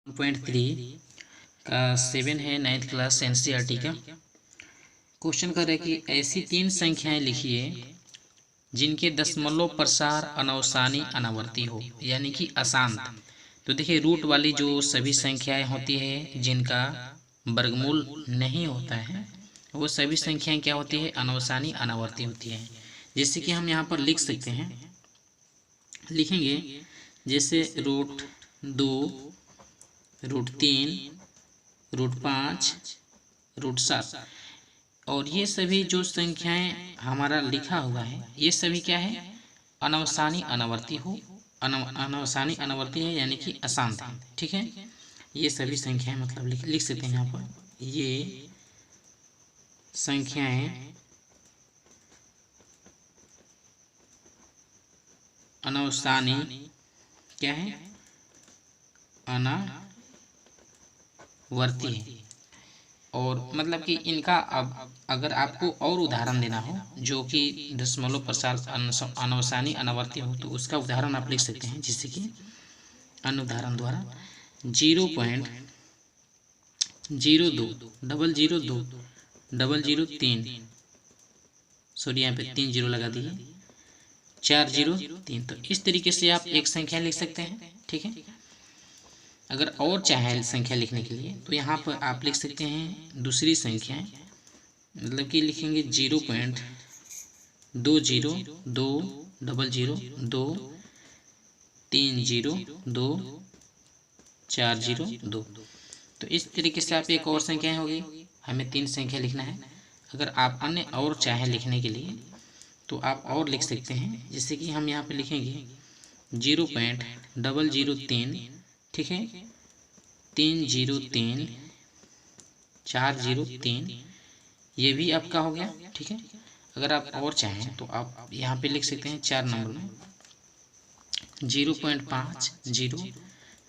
1.3 का 7 है 9th class NCERT का। क्वेश्चन कर रहा है कि ऐसी 3 संख्याएं लिखिए जिनके दशमलव प्रसार अनवसानी अनावर्ती हो, यानी कि अशांत। तो देखिए, रूट वाली जो सभी संख्याएं होती है जिनका वर्गमूल नहीं होता है, वो सभी संख्याएं क्या होती है? अनवसानी अनावर्ती होती है। जैसे कि हम यहाँ पर लिख सकते हैं, लिखेंगे जैसे √2, √3, √5, √7। और ये सभी जो संख्याएं हमारा लिखा हुआ है, ये सभी क्या है? अनवसानी अनावर्ती हो, अनवसानी अनावर्ती है, यानी कि अशांत है। ठीक है, ये सभी संख्याएं मतलब लिख सकते हैं यहाँ पर, ये संख्याएं अनवसानी क्या है? अनावर्ती है। और मतलब कि इनका अब अगर आपको और उदाहरण देना हो जो कि दशमलव प्रसार अनवसानी अनावर्ती हो, तो उसका उदाहरण आप लिख सकते हैं, जैसे कि अन्य उदाहरण द्वारा 0.02, 002, 003, सॉरी यहाँ पे 3 जीरो लगा दिए, 403। तो इस तरीके से आप एक संख्या लिख सकते हैं। ठीक है, अगर और चाहे संख्या लिखने के लिए तो यहाँ पर आप लिख सकते हैं दूसरी संख्याएं, मतलब कि लिखेंगे 0.20, 2, 00, 2, 30, 2, 402। तो इस तरीके से आप एक और संख्या होगी, हमें 3 संख्या लिखना है। अगर आप अन्य और चाहे लिखने के लिए तो आप और लिख सकते हैं, जैसे कि हम यहाँ पे लिखेंगे 0.003, ठीक है, 303, 403, ये भी आपका हो गया। ठीक है, अगर आप और चाहें तो आप यहाँ पे लिख सकते हैं 4 नंबर में 0.5, 0,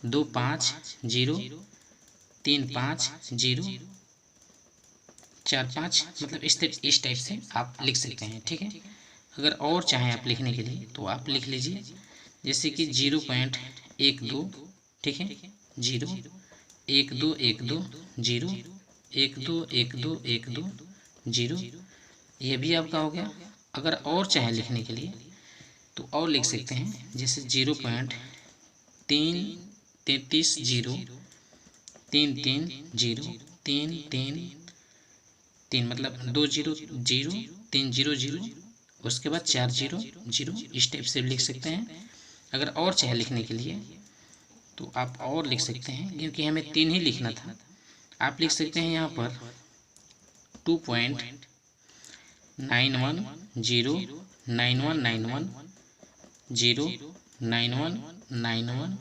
25, 0, 35, 0, 45, मतलब इस टाइप से आप लिख सकते हैं। ठीक है, अगर और चाहें आप लिखने के लिए तो आप लिख लीजिए, जैसे कि 0.12, ठीक है, 0, 1, 2, 1, 2, 0, 1, 2, 1, 2, 1, 2, 0, ये भी आपका हो गया। अगर और चाहे लिखने के लिए तो और लिख सकते हैं, जैसे 0.33, 0, 3, 3, 0, 3, 3, 3, मतलब 2 0, 0, 3 0, 0, उसके बाद 4 0, 0, इस टाइप से लिख सकते हैं। अगर और चाहे लिखने के लिए तो आप और लिख सकते हैं, क्योंकि हमें 3 ही लिखना था। आप लिख सकते हैं यहाँ पर 2.91, 0, 9191, 0, 91, 91,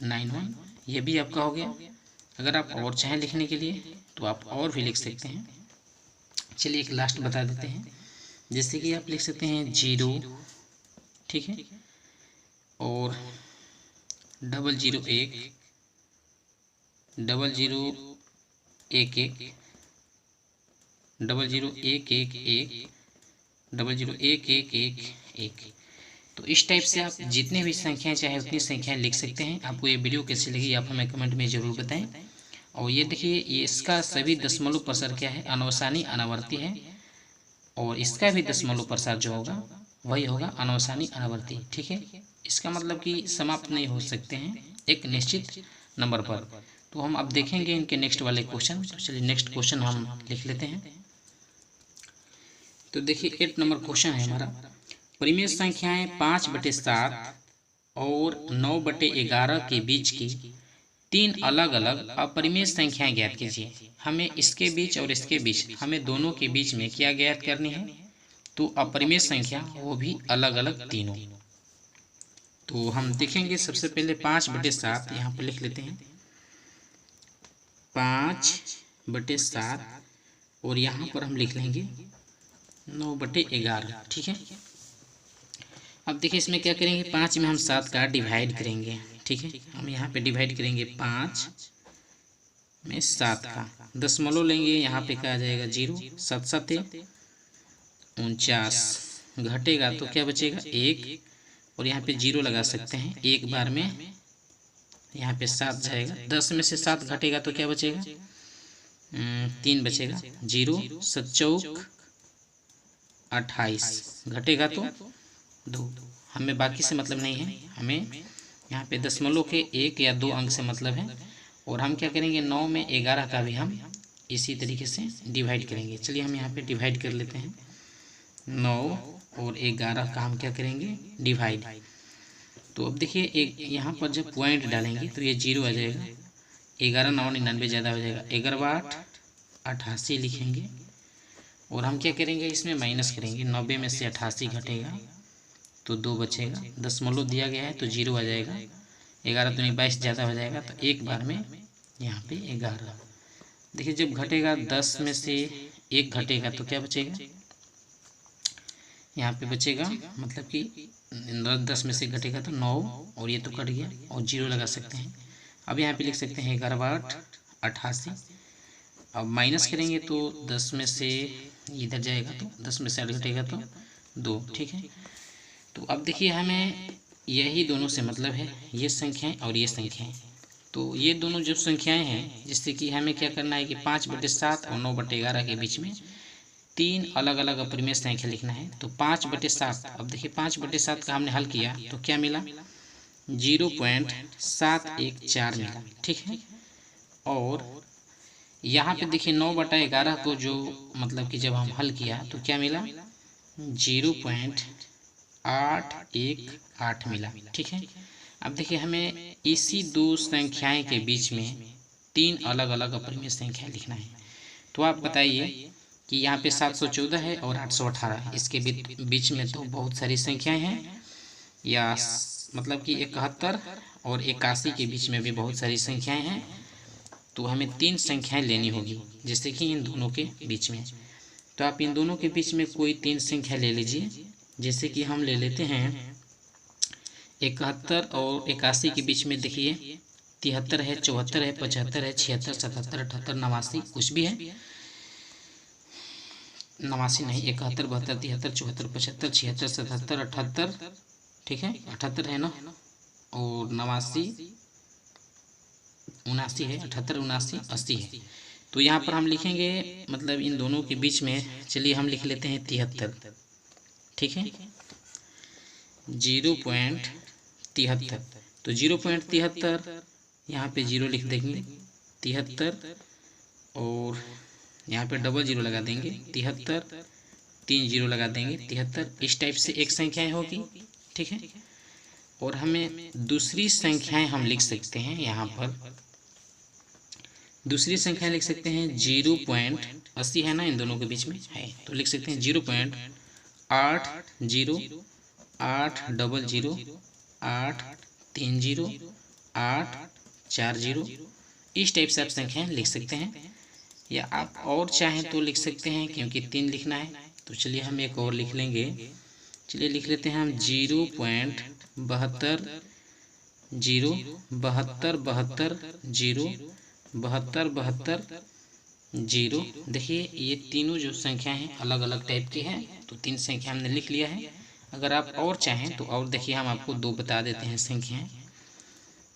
91, ये भी आपका हो गया। अगर आप और चाहें लिखने के लिए तो आप और भी लिख सकते हैं। चलिए एक लास्ट बता देते हैं, जैसे कि आप लिख सकते हैं 0, ठीक है, और 001, 0011, 00111, 00111। तो इस टाइप से आप जितने भी संख्याएं चाहे उतनी संख्याएं लिख सकते हैं। आपको ये वीडियो कैसी लगी आप हमें कमेंट में ज़रूर बताएं। और ये देखिए, ये इसका सभी दशमलव प्रसार क्या है? अनवसानी अनावर्ती है। और इसका भी दशमलव प्रसार जो होगा वही होगा अनवसानी अनावर्ती। ठीक है, इसका मतलब कि समाप्त नहीं हो सकते हैं एक निश्चित नंबर पर। तो हम अब देखेंगे इनके नेक्स्ट वाले क्वेश्चन। तो चलिए नेक्स्ट क्वेश्चन हम लिख लेते हैं। तो देखिए 8 नंबर क्वेश्चन है हमारा, परिमेय संख्याएं 5/7 और 9/11 के बीच की 3 अलग अलग अपरिमेय संख्याएं ज्ञात कीजिए। हमें इसके बीच और इसके बीच, हमें दोनों के बीच में क्या ज्ञात करनी है? तो अपरिमेय संख्या, वो भी अलग अलग तीनों। तो हम देखेंगे सबसे पहले 5/7 यहाँ पर लिख लेते हैं, 5/7, और यहाँ पर हम लिख लेंगे 9/11। ठीक है, अब देखिए इसमें क्या करेंगे, 5 में हम 7 का डिवाइड करेंगे। ठीक है, हम यहाँ पे डिवाइड करेंगे 5 में 7 का, दशमलव लेंगे, यहाँ पे क्या आ जाएगा 0, 7 7 49, घटेगा तो क्या बचेगा 1, और यहाँ पे 0 लगा सकते हैं, एक बार में यहाँ पे 7 जाएगा, 10 में से 7 घटेगा तो क्या बचेगा, 3 बचेगा, 0 7 चौक 28 घटेगा तो 2। हमें बाकी से मतलब नहीं है, हमें यहाँ पे दशमलव के 1 या 2 अंक से मतलब है। और हम क्या करेंगे, 9 में 11 का भी हम इसी तरीके से डिवाइड करेंगे। चलिए हम यहाँ पे डिवाइड कर लेते हैं, 9 और 11 का हम क्या करेंगे, डिवाइड। तो अब देखिए एक यहाँ पर जब पॉइंट डालेंगे तो ये 0 आ जाएगा, 11 9 99 ज़्यादा हो जाएगा, 11 8 88 लिखेंगे। और हम क्या करेंगे, इसमें माइनस करेंगे, 90 में से 88 घटेगा तो 2 बचेगा, दशमलव दिया गया है तो 0 आ जाएगा, 11 तो 22 ज़्यादा हो जाएगा, तो एक बार में यहाँ पे 11। देखिए जब घटेगा 10 में से 1 घटेगा तो क्या बचेगा, यहाँ पे बचेगा, मतलब कि 10 में से घटेगा तो 9, और ये तो कट गया और 0 लगा सकते हैं। अब यहाँ पे लिख सकते हैं 11 8 88। अब माइनस करेंगे तो 10 में से इधर जाएगा तो 10 में से 8 घटेगा तो 2, ठीक है। तो अब देखिए हमें यही दोनों से मतलब है, ये संख्याएं और ये संख्याएं। तो ये दोनों जो संख्याएं हैं, जिससे कि हमें क्या करना है कि 5/7 और 9/11 के बीच में 3 अलग अलग अपरिमेय संख्या लिखना है। तो 5/7, अब देखिए 5/7 का हमने हल किया तो क्या मिला, 0.714 मिला, ठीक है। और यहाँ पे देखिए 9/11 को जो मतलब कि जब हम हल किया तो क्या मिला, 0.818 मिला, ठीक है। अब देखिए हमें इसी दो संख्याएं के बीच में 3 अलग अलग अपरिमेय संख्या लिखना है। तो आप बताइए कि यहाँ पे 714 है और 818 है, इसके बीच में तो बहुत सारी संख्याएं हैं, या मतलब कि 71 और 81 के बीच में भी बहुत सारी संख्याएं हैं। तो हमें 3 संख्याएं लेनी होगी, जैसे कि इन दोनों के बीच में। तो आप इन दोनों के बीच में कोई 3 संख्या ले लीजिए, जैसे कि हम ले लेते हैं 71 और 81 के बीच में देखिए 73 है, 74 है, 75 है, 76 77 78 89 कुछ भी है, 89 नहीं, 71 72 73 74 75 76 77 78, ठीक है, 78 है ना, और 89 79 है, 78 79 80 है। तो यहाँ पर हम लिखेंगे, मतलब इन दोनों के बीच में, चलिए हम लिख लेते हैं 73, ठीक है, 0.73। तो 0.73 यहाँ पे 0 लिख देंगे, 73, और यहाँ पे डबल 0 लगा देंगे, 73, 3 0 लगा देंगे, 73। इस टाइप से एक संख्याएं होगी, ठीक है। और हमें दूसरी संख्याएं हम लिख सकते हैं, यहाँ पर दूसरी संख्या लिख सकते हैं 0.80 है ना, इन दोनों के बीच में है, तो लिख सकते हैं 0.80800830840। इस टाइप से आप संख्याएं लिख सकते हैं, या आप और चाहें तो लिख सकते हैं, क्योंकि 3 लिखना है। तो चलिए हम एक और लिख लेंगे, चलिए लिख लेते हैं हम 0.72 0 72 72 0 72 72 0। देखिए ये तीनों जो संख्या हैं अलग अलग टाइप की हैं, तो 3 संख्या हमने लिख लिया है। अगर आप और चाहें तो और देखिए हम आपको 2 बता देते हैं संख्याएं।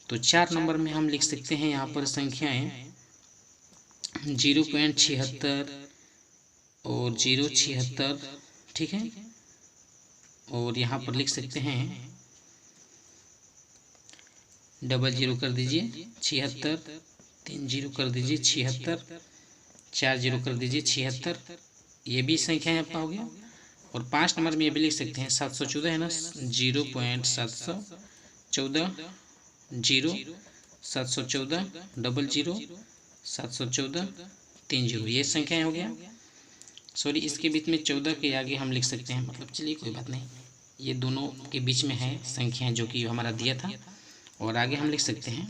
तो 4 नंबर में हम लिख सकते हैं यहाँ पर संख्याएं 0.76 और 0.76, ठीक है। और यहाँ पर लिख सकते हैं 00 कर दीजिए 76, 3 0 कर दीजिए 76, 4 0 कर दीजिए 76, ये भी संख्या है आपका हो गया। और 5 नंबर में ये भी लिख सकते हैं 714 है ना, 0.714 0 714 00 714 30, ये संख्याएं हो गया। सॉरी, इसके बीच में 14 के आगे हम लिख सकते हैं, मतलब चलिए कोई बात नहीं, ये दोनों के बीच में है संख्याएं जो कि हमारा दिया था, और आगे हम लिख सकते हैं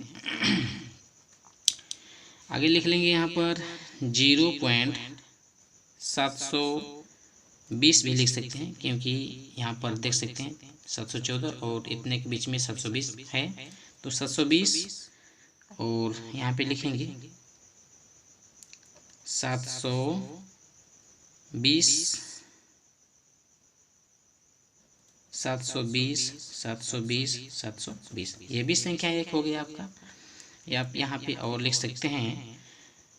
आगे लिख लेंगे यहाँ पर 0.720 भी लिख सकते हैं, क्योंकि यहाँ पर देख सकते हैं 714 और इतने के बीच में 720 है, तो 720, और यहाँ पे लिखेंगे 720 720 720 720, ये भी संख्या एक हो गया आपका। या आप यहाँ पे और लिख सकते हैं,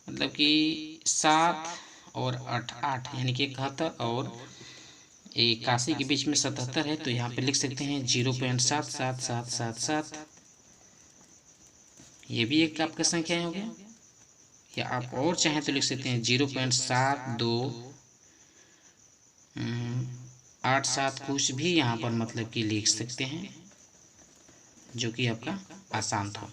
मतलब कि 7 और 8 यानी कि 71 और 81 के बीच में 77 है, तो यहाँ पे लिख सकते हैं 0.77777। ये भी एक आपका संख्या हो गया। या आप और चाहें तो लिख सकते हैं 0.7287 कुछ भी यहाँ पर मतलब कि लिख सकते हैं, जो कि आपका आसान था।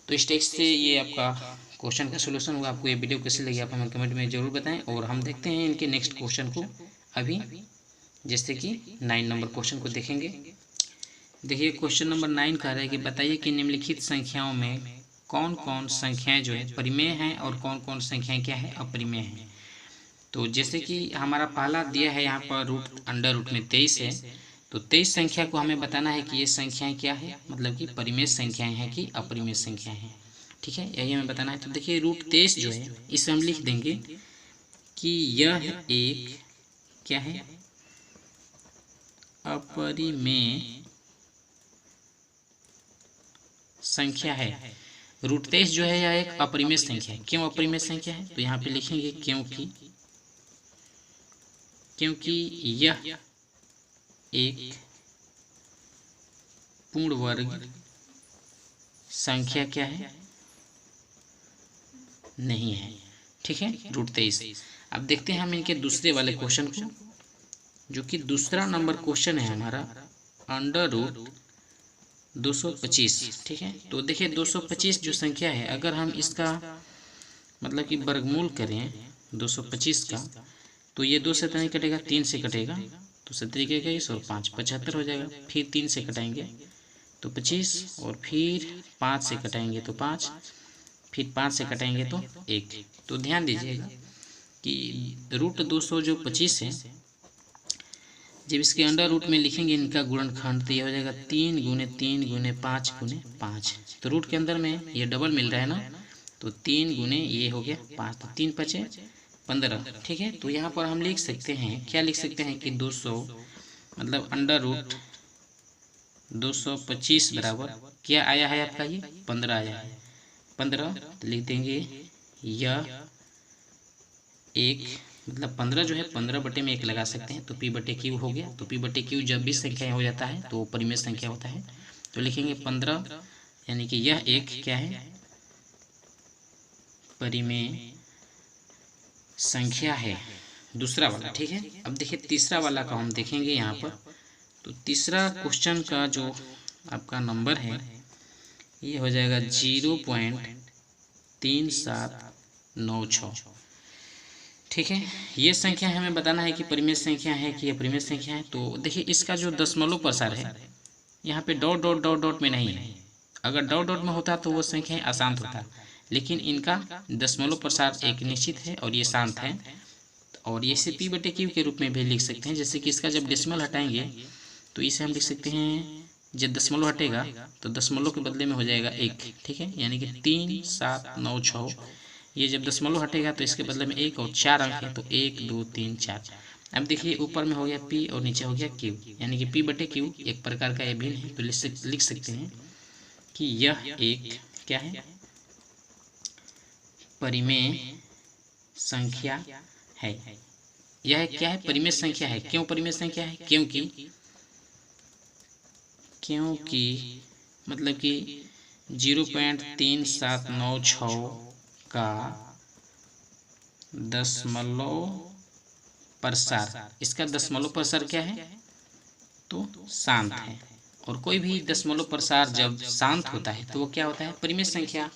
तो इस टेक्स्ट से ये आपका क्वेश्चन का सोल्यूशन हुआ। आपको ये वीडियो कैसी लगी आप हमें कमेंट में ज़रूर बताएं, और हम देखते हैं इनके नेक्स्ट क्वेश्चन को अभी, जैसे कि 9 नंबर क्वेश्चन को देखेंगे। देखिए क्वेश्चन नंबर 9 कह रहा है कि बताइए कि निम्नलिखित संख्याओं में कौन कौन संख्याएं जो है परिमेय हैं और कौन कौन संख्याएं क्या है अपरिमेय हैं। तो जैसे कि हमारा पहला दिया है यहाँ पर अंडर रूट में 23 है, तो 23 संख्या को हमें बताना है कि ये संख्याएं क्या है, मतलब कि परिमेय संख्याएं हैं कि अपरिमेय संख्याएं हैं। ठीक है, यही हमें बताना है। तो देखिए √23 जो है इसे हम लिख देंगे कि यह एक क्या है, अपरिमेय संख्या है। √23 जो है यह एक अपरिमेय संख्या है। क्यों अपरिमेय संख्या है, तो यहाँ पे लिखेंगे क्योंकि यह एक पूर्ण वर्ग संख्या क्या है, नहीं है। ठीक है, √23। अब देखते हैं हम इनके दूसरे वाले क्वेश्चन को, जो कि दूसरा नंबर क्वेश्चन है हमारा अंडर रूट 225। ठीक है, तो देखिए 225 जो संख्या है, अगर हम इसका मतलब कि वर्गमूल करें 225 का, तो ये 2 से तो नहीं कटेगा, 3 से कटेगा, तो 17 का 21 और 5 75 हो जाएगा। फिर 3 से कटाएंगे तो 25, और फिर 5 से कटाएंगे तो 5, फिर 5 से कटाएंगे तो 1। तो ध्यान दीजिएगा कि √200 जो 25 है, जब इसके अंडर रूट में लिखेंगे इनका गुणनखंड, तो ये हो जाएगा 3 गुने 3 गुने 5 गुने 5। तो रूट के अंदर में ये डबल मिल रहा है ना, तो 3 गुने ये हो गया 5, तो 3 5 15। ठीक है, तो यहाँ पर हम लिख सकते हैं, क्या लिख सकते हैं कि 200 मतलब अंडर रूट 225 बराबर क्या आया है आपका, ये 15 आया है। 15 तो लिख देंगे यह एक, मतलब 15 जो है 15 बटे में 1 लगा सकते हैं, तो p/q हो गया। तो p/q जब भी संख्या हो जाता है तो वो परिमेय संख्या होता है। तो लिखेंगे 15, यानी कि यह एक क्या है, परिमेय संख्या है, दूसरा वाला। ठीक है, अब देखिए तीसरा वाला का हम देखेंगे यहाँ पर। तो तीसरा क्वेश्चन का जो आपका नंबर है ये हो जाएगा 0.3796। ठीक है, ये संख्या हमें बताना है कि परिमेय संख्या है कि अपरिमेय संख्या है। तो देखिए इसका जो दशमलव प्रसार है यहाँ पे डॉट डॉट डॉट डॉट में नहीं है। अगर डॉट डॉट में होता तो वो संख्या अशांत होता, लेकिन इनका दशमलव प्रसार एक निश्चित है और ये शांत है। और ये इसे p/q के रूप में भी लिख सकते हैं। जैसे कि इसका जब डेसिमल हटाएंगे तो इसे हम लिख सकते हैं, जब दशमलव हटेगा तो दशमलव के बदले में हो जाएगा 1। ठीक है, यानी कि 3796। ये जब दशमलव हटेगा तो इसके बदले में 1 और 4 अंक है, तो 1 2 3 4। अब देखिए ऊपर में हो गया p और नीचे हो गया q, यानी कि p/q एक प्रकार का अभिन्न है। तो लिख सकते हैं कि यह एक क्या है, परिमेय संख्या है। यह क्या है, परिमेय संख्या है। क्यों परिमेय संख्या है, क्योंकि मतलब कि 0.3796 का दशमलव प्रसार, इसका दशमलव प्रसार क्या है, तो शांत है। और कोई भी दशमलव प्रसार जब शांत होता है तो वो क्या होता है, परिमेय संख्या।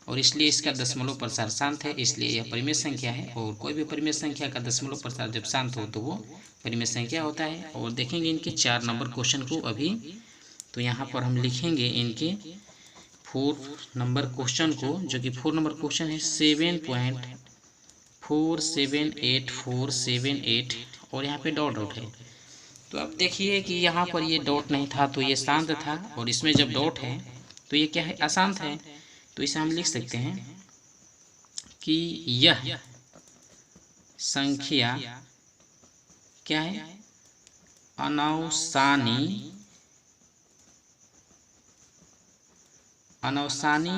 और इसलिए इसका दशमलव प्रसार शांत है, इसलिए यह परिमेय संख्या है। और कोई भी परिमेय संख्या का दशमलव प्रसार जब शांत हो तो वो परिमेय संख्या होता है। और देखेंगे इनके 4 नंबर क्वेश्चन को अभी। तो यहाँ पर हम लिखेंगे इनके 4 नंबर क्वेश्चन को, जो कि 4 नंबर क्वेश्चन है 7.47848 और यहाँ पे डॉट डॉट है। तो अब देखिए कि यहाँ पर ये डॉट नहीं था तो ये शांत था, और इसमें जब डॉट है तो ये क्या है, अशांत है। तो इसे हम लिख सकते हैं कि यह संख्या क्या है, अनवसानी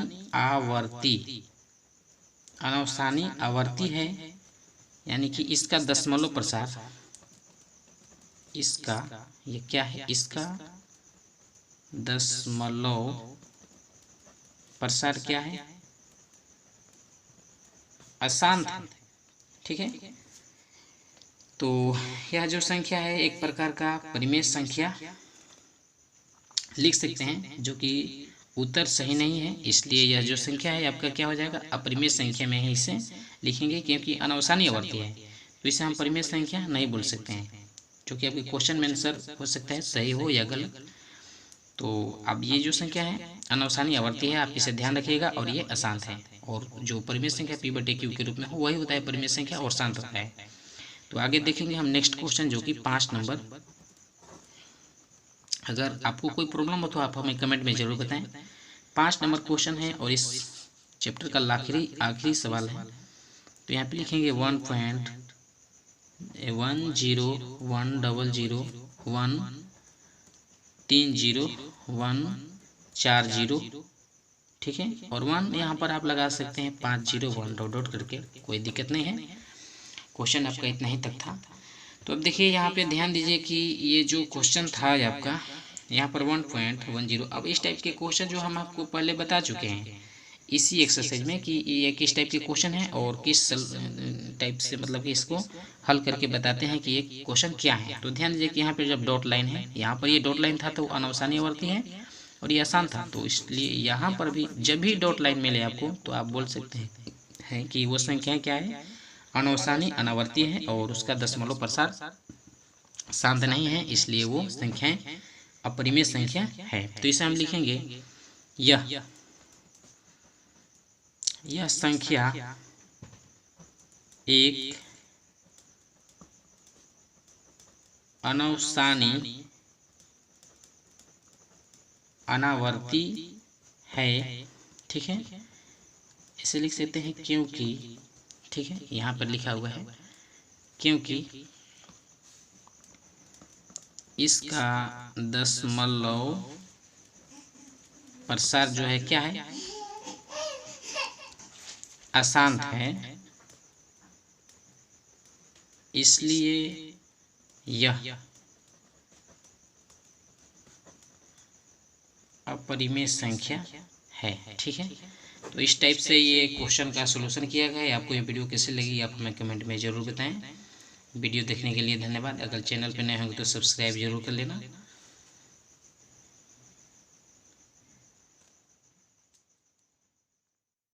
आवर्ती है, यानी कि इसका दशमलव प्रसार, इसका ये क्या है, इसका दशमलव प्रसार क्या है, अशांत है। ठीक है, तो यह जो संख्या है एक प्रकार का परिमेय संख्या लिख सकते हैं, जो कि उत्तर सही नहीं है, इसलिए यह जो संख्या है आपका क्या हो जाएगा, अपरिमेय संख्या में ही इसे लिखेंगे, क्योंकि अनवसानी आवर्ती है तो इसे हम परिमेय संख्या नहीं बोल सकते हैं, जो कि आपके क्वेश्चन में आंसर हो सकता है सही हो या गलत। तो अब ये जो संख्या है अनवसानी आवर्ती है, आप इसे ध्यान रखिएगा, और ये अशांत है, और जो परिमेय संख्या P/Q के रूप में हो वही होता है परिमेय संख्या, और शांत होता है। तो आगे देखेंगे हम नेक्स्ट क्वेश्चन, जो कि 5 नंबर। अगर आपको कोई प्रॉब्लम हो तो आप हमें कमेंट में जरूर बताएं। 5 नंबर क्वेश्चन है और इस चैप्टर का आखिरी सवाल है। तो यहाँ पे लिखेंगे 1.1010130140, ठीक है, और 1 यहाँ पर आप लगा सकते हैं 501 डॉट करके, कोई दिक्कत नहीं है। क्वेश्चन आपका इतना ही तक था। तो अब देखिए यहाँ पे ध्यान दीजिए कि ये जो क्वेश्चन था आपका यहाँ पर 1.10, अब इस टाइप के क्वेश्चन जो हम आपको पहले बता चुके हैं इसी एक्सरसाइज में कि ये किस टाइप के क्वेश्चन है और किस टाइप से मतलब कि इसको हल करके बताते हैं कि ये क्वेश्चन क्या है। तो ध्यान दीजिए कि यहाँ पे जब डॉट लाइन है, यहाँ पर ये डॉट लाइन था तो अनवसानी आवर्ती है और ये आसान था, तो इसलिए यहाँ पर भी जब भी डॉट लाइन मिले आपको तो आप बोल सकते हैं कि वो संख्या क्या है, अनवसानी अनावर्ती है और उसका दशमलव प्रसार शांत नहीं है, इसलिए वो संख्याएं अपरिमेय संख्या है। तो इसे हम लिखेंगे यह संख्या एक अनवसानी अनावर्ती है, ठीक है, इसे लिख सकते हैं क्योंकि, ठीक है, यहाँ पर लिखा हुआ है क्योंकि इसका दशमलव प्रसार जो है क्या है, अशांत है, इसलिए यह अपरिमेय संख्या है। ठीक है, तो इस टाइप से ये क्वेश्चन का सलूशन किया गया है। आपको ये वीडियो कैसे लगी आप हमें कमेंट में ज़रूर बताएं। वीडियो देखने के लिए धन्यवाद। अगर चैनल पर नए होंगे तो सब्सक्राइब जरूर कर लेना।